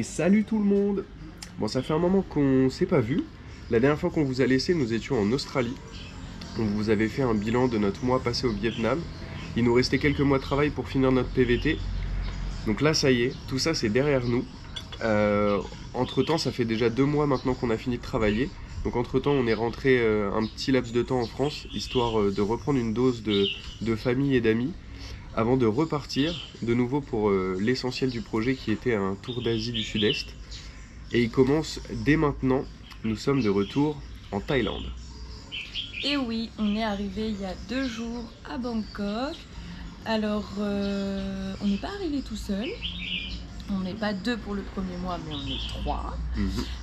Et salut tout le monde! Bon, ça fait un moment qu'on s'est pas vu. La dernière fois qu'on vous a laissé, nous étions en Australie. On vous avait fait un bilan de notre mois passé au Vietnam. Il nous restait quelques mois de travail pour finir notre PVT. Donc là, ça y est, tout ça c'est derrière nous. Entre-temps, ça fait déjà 2 mois maintenant qu'on a fini de travailler. Donc entre-temps, on est rentré un petit laps de temps en France, histoire de reprendre une dose de famille et d'amis, avant de repartir de nouveau pour l'essentiel du projet qui était un tour d'Asie du Sud-Est. Et il commence dès maintenant, nous sommes de retour en Thaïlande. Et oui, on est arrivé il y a 2 jours à Bangkok. Alors, on n'est pas arrivé tout seul. On n'est pas 2 pour le premier mois, mais on est 3.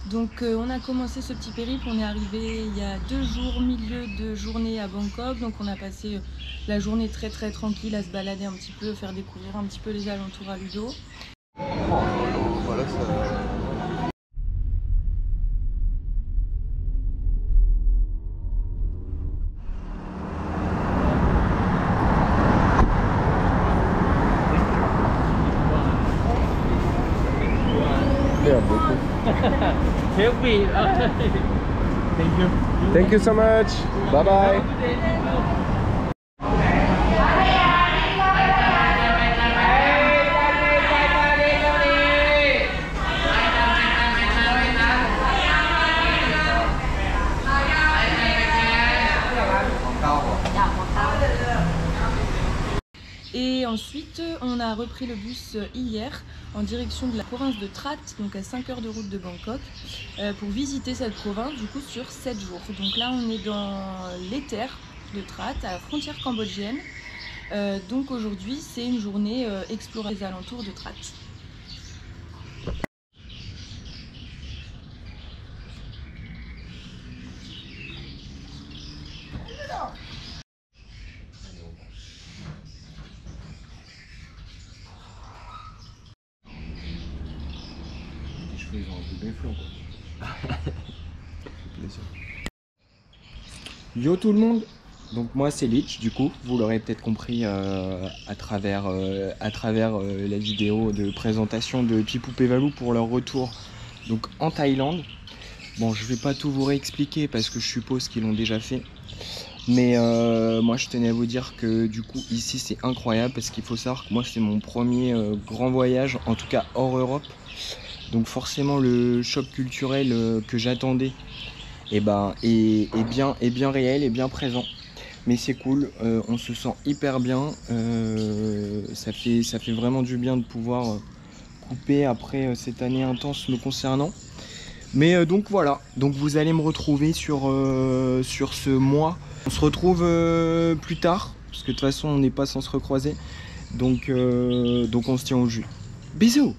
Donc, on a commencé ce petit périple. On est arrivé il y a 2 jours, milieu de journée à Bangkok. Donc, on a passé la journée très très tranquille à se balader un petit peu, faire découvrir un petit peu les alentours à Ludo. Voilà, ça... Help me. Thank you. Thank you so much. Bye bye. Et ensuite, on a repris le bus hier en direction de la province de Trat, donc à 5 heures de route de Bangkok, pour visiter cette province du coup sur 7 jours. Donc là, on est dans les terres de Trat, à la frontière cambodgienne. Donc aujourd'hui, c'est une journée explorer les alentours de Trat. Ils ont un peu gonflant quoi. Yo tout le monde. Donc moi c'est Lich du coup, vous l'aurez peut-être compris à travers la vidéo de présentation de Pipou Pévalou pour leur retour donc en Thaïlande. Bon, je vais pas tout vous réexpliquer parce que je suppose qu'ils l'ont déjà fait. Mais moi je tenais à vous dire que du coup ici c'est incroyable parce qu'il faut savoir que moi c'est mon premier grand voyage, en tout cas hors Europe. Donc forcément le choc culturel que j'attendais est bien réel et bien présent. Mais c'est cool, on se sent hyper bien, ça fait vraiment du bien de pouvoir couper après cette année intense me concernant. Mais donc voilà, donc vous allez me retrouver sur ce mois. On se retrouve plus tard, parce que de toute façon on n'est pas sans se recroiser. Donc on se tient au jus. Bisous!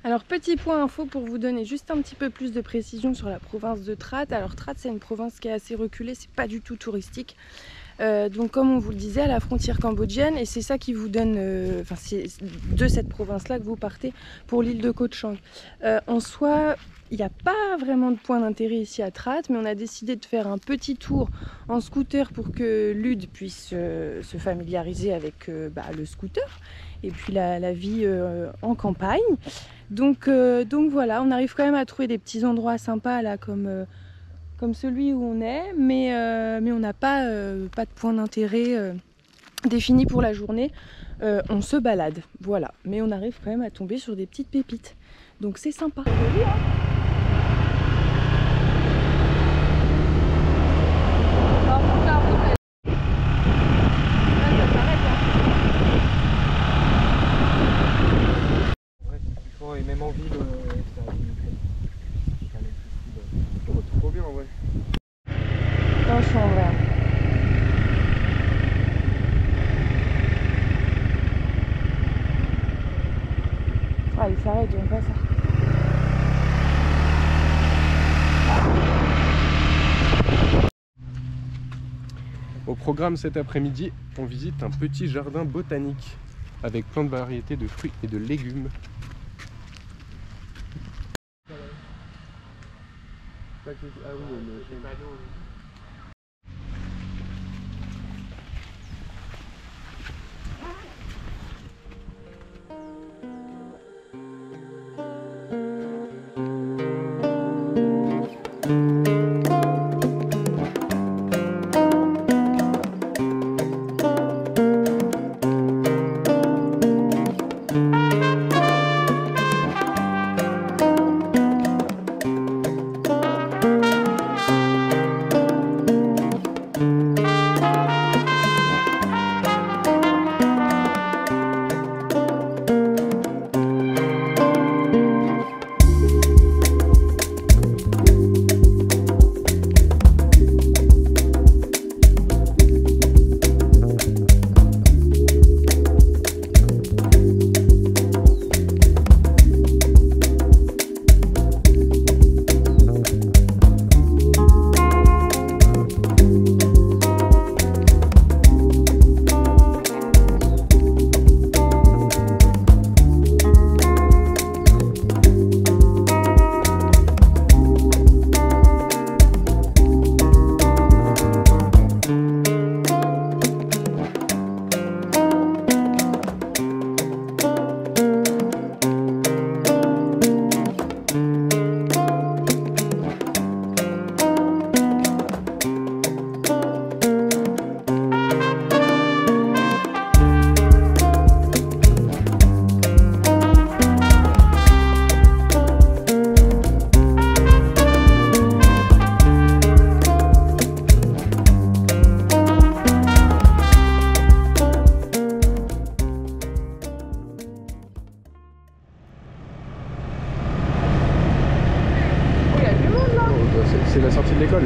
Alors petit point info pour vous donner juste un petit peu plus de précision sur la province de Trat. Alors Trat c'est une province qui est assez reculée, c'est pas du tout touristique. Donc comme on vous le disait, à la frontière cambodgienne, et c'est ça qui vous donne, c'est de cette province-là que vous partez pour l'île de Koh Chang. En soi, il n'y a pas vraiment de point d'intérêt ici à Trat, mais on a décidé de faire un petit tour en scooter pour que Lude puisse se familiariser avec le scooter et puis la vie en campagne. Donc voilà, on arrive quand même à trouver des petits endroits sympas là comme celui où on est, mais on n'a pas de point d'intérêt défini pour la journée. On se balade, voilà, mais on arrive quand même à tomber sur des petites pépites, donc c'est sympa. Et même en ville, Oh, trop bien en vrai. Franchement, ouais. Ah, il s'arrête, j'aime pas ça. Au programme cet après-midi, on visite un petit jardin botanique avec plein de variétés de fruits et de légumes. Ah oui, les panneaux. C'est la sortie de l'école.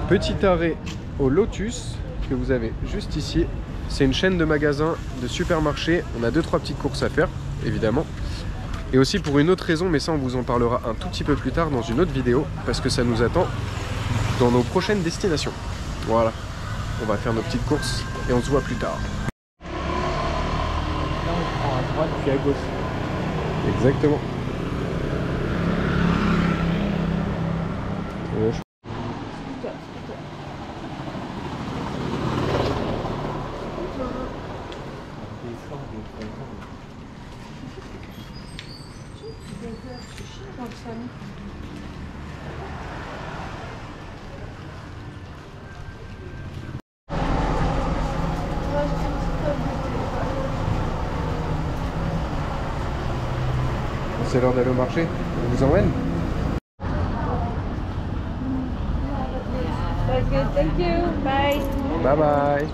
Petit arrêt au Lotus que vous avez juste ici. C'est une chaîne de magasins, de supermarchés. On a 2-3 petites courses à faire, évidemment. Et aussi pour une autre raison, mais ça on vous en parlera un tout petit peu plus tard dans une autre vidéo, parce que ça nous attend dans nos prochaines destinations. Voilà, on va faire nos petites courses et on se voit plus tard. là on prend à droite puis à gauche. Exactement. c'est l'heure d'aller au marché. On vous emmène? That's good, thank you, bye. Bye bye.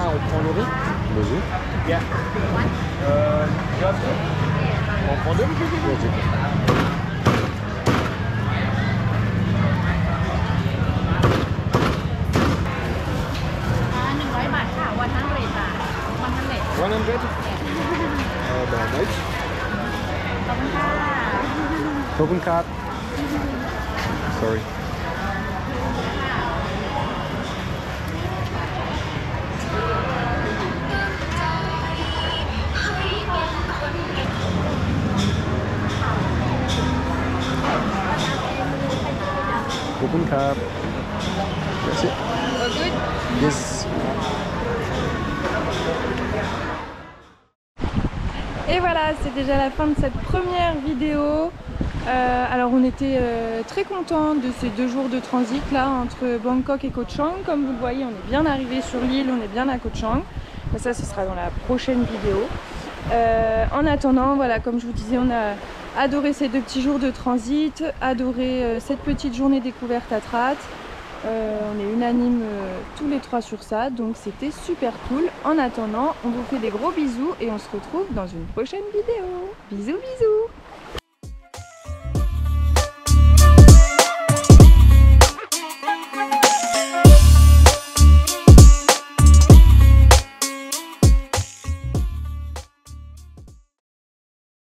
On prend le riz. Vas-y. On prend deux. Sorry. Merci. Yes. Et voilà, c'est déjà la fin de cette première vidéo. Alors on était très contents de ces 2 jours de transit là entre Bangkok et Koh Chang. Comme vous le voyez, on est bien arrivé sur l'île, on est bien à Koh Chang. Mais ça, ce sera dans la prochaine vidéo. En attendant, voilà, comme je vous disais, on a adoré ces 2 petits jours de transit, adoré cette petite journée découverte à Trat. On est unanimes tous les 3 sur ça, donc c'était super cool. En attendant, on vous fait des gros bisous et on se retrouve dans une prochaine vidéo. Bisous bisous.